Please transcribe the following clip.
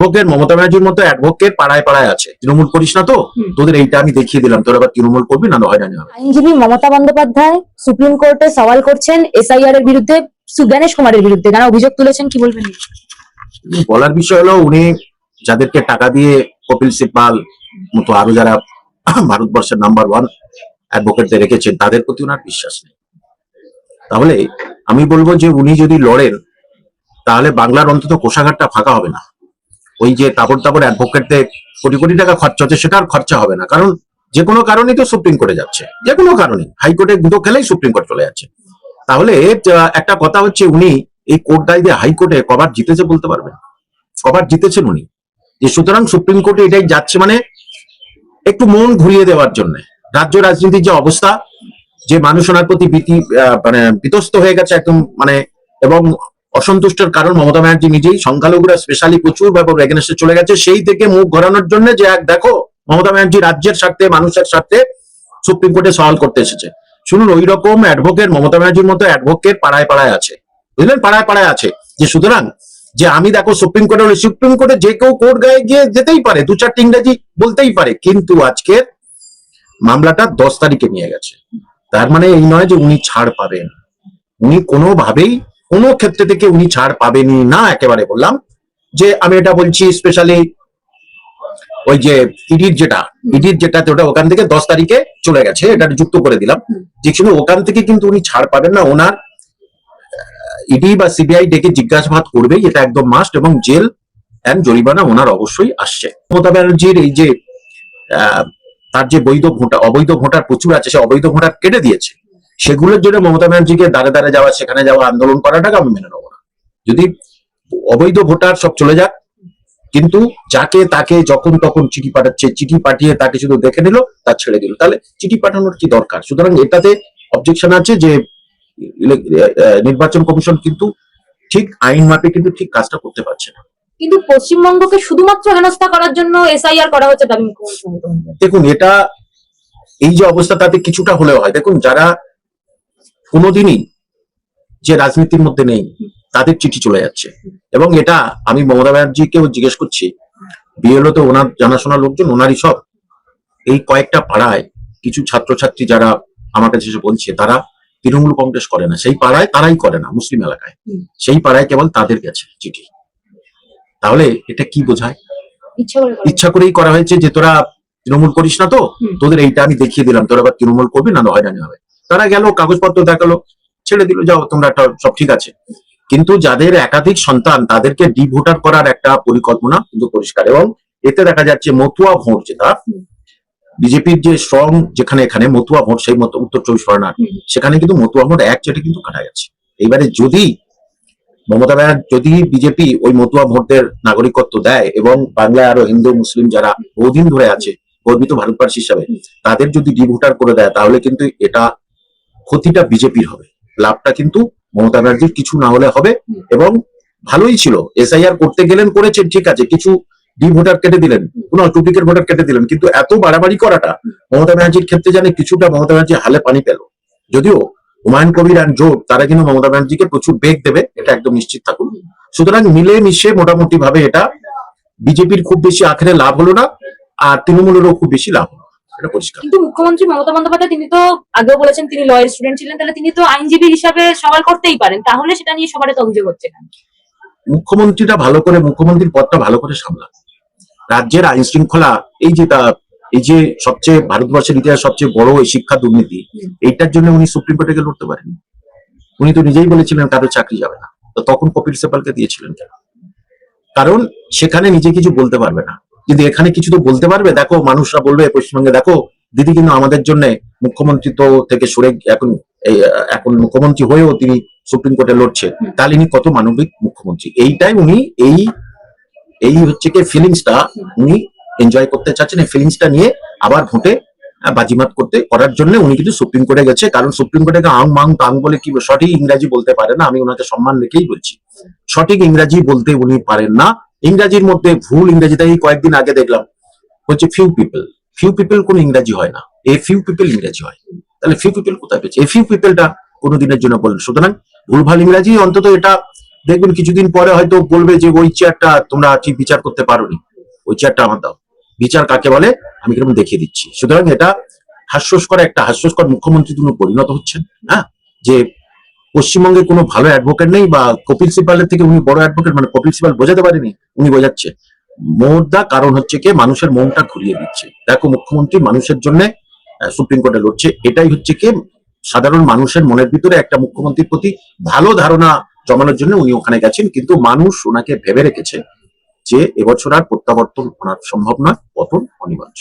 Advocate Mamata ব্যানার্জির মতো advocate পাড়ায় পাড়ায় আছে। তৃণমূল করিস না তো, তোদের এইটা আমি দেখিয়ে দিলাম, তোর আবার তৃণমূল করবি না হয়রানি হবে। আইনজীবী মমতা বন্দ্যোপাধ্যায় সুপ্রিম কোর্টে সওয়াল করছেন এসআইআর এর বিরুদ্ধে, গণেশ কুমারের বিরুদ্ধে তারা অভিযোগ তুলেছেন, কি বলবেন? বলার বিষয় হলো, উনি যাদেরকে টাকা দিয়ে কপিল সিব্বাল মতো আরো যারা ভারতবর্ষের নাম্বার 1 অ্যাডভোকেটদের রেখেছেন, তাদের প্রতি ওনার বিশ্বাস নেই। তাহলে আমি বলবো যে উনি যদি লড়েন, তাহলে বাংলার অন্তত কোষাগারটা ফাঁকা হবে না। ওই যে তাবড় তাবড় অ্যাডভোকেটদের কোটি কোটি টাকা খরচা হচ্ছে, সেটা আর খরচা হবে না। কারণ যে কোনো কারণেই তো সুপ্রিম কোর্টে যাচ্ছে, যে কোনো কারণে হাইকোর্টে গুঁতো খেলেই সুপ্রিম কোর্ট চলে যাচ্ছে। তাহলে একটা কথা হচ্ছে, উনি এই কোর্ট দায় দিয়ে হাইকোর্টে কবার জিতেছে বলতে পারবেন? কবার জিতেছেন উনি? যে সুতরাং সুপ্রিম কোর্টে এটাই যাচ্ছে, মানে একটু মন ঘুরিয়ে দেওয়ার জন্য। রাজ্য রাজনীতির যে অবস্থা, যে মানুষ ওনার প্রতি মানে বিতস্ত হয়ে গেছে একদম, মানে এবং অসন্তুষ্টের কারণ মমতা ব্যানার্জি নিজেই, সংখ্যালঘুরা স্পেশালি প্রচুর ব্যাপক এগেনস্টে চলে গেছে। সেই থেকে মুখ ঘোরানোর জন্য যে এক দেখো মমতা ব্যানার্জি রাজ্যের স্বার্থে, মানুষের স্বার্থে সুপ্রিম কোর্টে সওয়াল করতে এসেছে। শুনুন, ওই রকম অ্যাডভোকেট মমতা ব্যানার্জির মতো অ্যাডভোকেট পাড়ায় পাড়ায় আছে, বুঝলেন? পাড়ায় পাড়ায় আছে। যে সুতরাং যে আমি দেখো সুপ্রিম কোর্টে যে কেউ কোর্ট গায়ে গিয়ে যেতেই পারে, 2-4টি ইংরেজি বলতেই পারে, কিন্তু আজকের মামলাটা 10 তারিখে নিয়ে গেছে। তার মানে এই নয় যে উনি ছাড় পাবেন। উনি কোনোভাবেই কোনো ক্ষেত্রে থেকে উনি ছাড় পাবেনই না। একেবারে বললাম যে আমি এটা বলছি স্পেশালি ওই যে ইডির যেটাতে ওটা ওখান থেকে 10 তারিখে চলে গেছে, এটা যুক্ত করে দিলাম। যে শুধু ওখান থেকে কিন্তু উনি ছাড় পাবেন না। ওনার ইডি বা সিবিআই ডেকে জিজ্ঞাসাবাদ করবেই, এটা একদম মাস্ট, এবং জেল এন্ড জরিমানা ওনার অবশ্যই আসছে। মমতা ব্যানার্জির এই যে তার যে অবৈধ ভোটার প্রচুর আছে, সে অবৈধ ভোটার কেটে দিয়েছে। সেগুলোর জন্য মমতা ব্যানার্জিকে দাঁড়ে দাঁড়ে যাওয়া, সেখানে যাওয়া, আন্দোলন করাটাকে আমি মেনে নেবো না। যদি অবৈধ ভোটার সব চলে যাক, কিন্তু যাকে তাকে যখন তখন চিঠি পাঠাচ্ছে, চিঠি পাঠিয়ে তাকে শুধু দেখে নিল, তা ছেড়ে দিল, তাহলে চিঠি পাঠানোর কি দরকার? সুতরাং এটাতে অবজেকশন আছে যে নির্বাচন কমিশন কিন্তু ঠিক আইন মাপে কিন্তু ঠিক কাজটা করতে পারছে না। কিন্তু পশ্চিমবঙ্গকে শুধুমাত্র হেনস্থা করার জন্য এসআইআর করা হচ্ছে দাবি। দেখুন, এটা এই যে অবস্থা, তাতে কিছুটা হলেও হয়। দেখুন, যারা কোনোদিনই যে রাজনীতির মধ্যে নেই, তাদের চিঠি চলে যাচ্ছে। এবং এটা আমি মমতা ব্যানার্জিকেও জিজ্ঞেস করছি, বিএলও তো ওনার জানাশোনা লোকজন, ওনারই সব। এই কয়েকটা পাড়ায় কিছু ছাত্রছাত্রী যারা আমার কাছে এসে বলছে, তারা তৃণমূল কংগ্রেস করে না, সেই পাড়ায় তারাই করে না, মুসলিম এলাকায়, সেই পাড়ায় কেবল তাদের গেছে চিঠি। তাহলে এটা কি বোঝায়? ইচ্ছা করেই করা হয়েছে যে তোরা তৃণমূল করিস না তো, তোদের এইটা আমি দেখিয়ে দিলাম, তোরা আবার তৃণমূল করবি না হয়রানি হবে। তারা গেল, কাগজপত্র দেখালো, ছেড়ে দিল, যাও তোমরা, সব ঠিক আছে। কিন্তু যাদের একাধিক সন্তান, তাদেরকে ডিভোটার করার একটা পরিকল্পনা কিন্তু পরিষ্কার। এবং এতে দেখা যাচ্ছে মতুয়া ভোট, যেটা বিজেপির যে স্ট্রং, যেখানে এখানে মতুয়া ভোট, সেই মতো উত্তর 24 পরগনার, সেখানে কিন্তু মতুয়া ভোট এক চেটে কিন্তু কাটা গেছে। এইবারে যদি মমতা ব্যানার্জি, যদি বিজেপি ওই মতুয়া ভোটদের নাগরিকত্ব দেয়, এবং বাংলায় আরো হিন্দু মুসলিম যারা বহুদিন ধরে আছে গর্বিত ভারতবর্ষ হিসাবে, তাদের যদি ডিভোটার করে দেয়, তাহলে কিন্তু এটা ক্ষতিটা বিজেপির হবে, লাভটা কিন্তু মমতা ব্যানার্জির কিছু না হলে হবে। এবং ভালোই ছিল, এসআইআর করতে গেলেন, করেছেন, ঠিক আছে, কিছু ভোটার কেটে দিলেন, কোন ডুপ্লিকেট ভোটার কেটে দিলেন, কিন্তু এত বাড়াবাড়ি করাটা মমতা ব্যানার্জির ক্ষেত্রে জানে কিছুটা মমতা ব্যানার্জি হালে পানি পেল। যদিও হুমায়ুন কবির আর জোট, তারা কিন্তু মমতা ব্যানার্জিকে প্রচুর বেগ দেবে, এটা একদম নিশ্চিত থাকুন। সুতরাং মিলে মিশে মোটামুটি ভাবে এটা বিজেপির খুব বেশি আখেরে লাভ হলো না, আর তৃণমূলেরও খুব বেশি লাভ হলো, এটা পরিষ্কার। কিন্তু মুখ্যমন্ত্রী মমতা বন্দ্যোপাধ্যায় তিনি তো আগেও বলেছেন তিনি লয়ের স্টুডেন্ট ছিলেন, তাহলে তিনি তো আইনজীবী হিসাবে সওয়াল করতেই পারেন, তাহলে সেটা নিয়ে সবার তো অভিযোগ হচ্ছে কেন? মুখ্যমন্ত্রীর পদটা ভালো করে সামলান। রাজ্যের আইন শৃঙ্খলা, এই যে সবচেয়ে ভারতবর্ষের ইতিহাস সবচেয়ে বড় এই শিক্ষা দুর্নীতি, এইটার জন্য উনি সুপ্রিম কোর্টে গিয়ে লড়তে পারেন। উনি তো নিজেই বলেছিলেন কারোর চাকরি যাবে না, তো তখন কপিল সিব্বালকে দিয়েছিলেন কেন? কারণ সেখানে নিজে কিছু বলতে পারবে না, কিন্তু এখানে কিছু তো বলতে পারবে। দেখো, মানুষরা বলবে পশ্চিমবঙ্গে, দেখো দিদি কিন্তু আমাদের জন্য মুখ্যমন্ত্রী তো থেকে সরে এখন মুখ্যমন্ত্রী হয়েও তিনি সুপ্রিম কোর্টে লড়ছে, তাহলে ইনি কত মানবিক মুখ্যমন্ত্রী। এইটাই উনি এই হচ্ছে কি ফিলিংসটা উনি এনজয় করতে চাচ্ছেন। এই ফিলিংসটা নিয়ে আবার ভোটে বাজিমাত করার জন্য উনি কিন্তু সুপ্রিম কোর্টে গেছে। কারণ সুপ্রিম কোর্টে আং মাং তাং বলে কি সঠিক ইংরাজি বলতে পারে না, আমি ওনাকে সম্মান রেখেই বলছি, সঠিক ইংরাজি বলতে উনি পারেন না। ইংরাজির মধ্যে ভুল ইংরাজিটাই কয়েকদিন আগে দেখলাম, হচ্ছে ফিউ পিপল কোন ইংরাজি হয় না, এ ফিউ পিপল ইংরাজি হয়। তাহলে ফিউ পিপল কোথায় পেয়েছে? এ ফিউ পিপলটা কোনোদিনের জন্য বলেন। সুতরাং ভুলভাল ইংরাজি, অন্তত এটা দেখবেন কিছুদিন পরে হয়তো বলবে যে ওই চেয়ারটা তোমরা ঠিক বিচার করতে পারোনি, ওই চেয়ারটা আমার দাও। বিচার কাকে বলে আমি কিরকম দেখিয়ে দিচ্ছি। সুতরাং এটা হাস্যস্কর মুখ্যমন্ত্রী তিনি পরিণত হচ্ছেন। হ্যাঁ, যে পশ্চিমবঙ্গে কোনো ভালো অ্যাডভোকেট নেই, বা কপিল সিবালের থেকে উনি বড় অ্যাডভোকেট, মানে কপিল সিবাল বোঝাতে পারেনি, উনি বোঝাচ্ছে। মোদ্দা কারণ হচ্ছে কি, মানুষের মনটা ঘুরিয়ে দিচ্ছে। দেখো মুখ্যমন্ত্রী মানুষের জন্য সুপ্রিম কোর্টে লড়ছে, এটাই হচ্ছে কি সাধারণ মানুষের মনের ভিতরে একটা মুখ্যমন্ত্রীর প্রতি ভালো ধারণা জমানোর জন্য উনি ওখানে গেছেন। কিন্তু মানুষ ওনাকে ভেবে রেখেছে যে এবছর আর প্রত্যাবর্তন ওনার সম্ভব নয়, পতন অনিবার্য।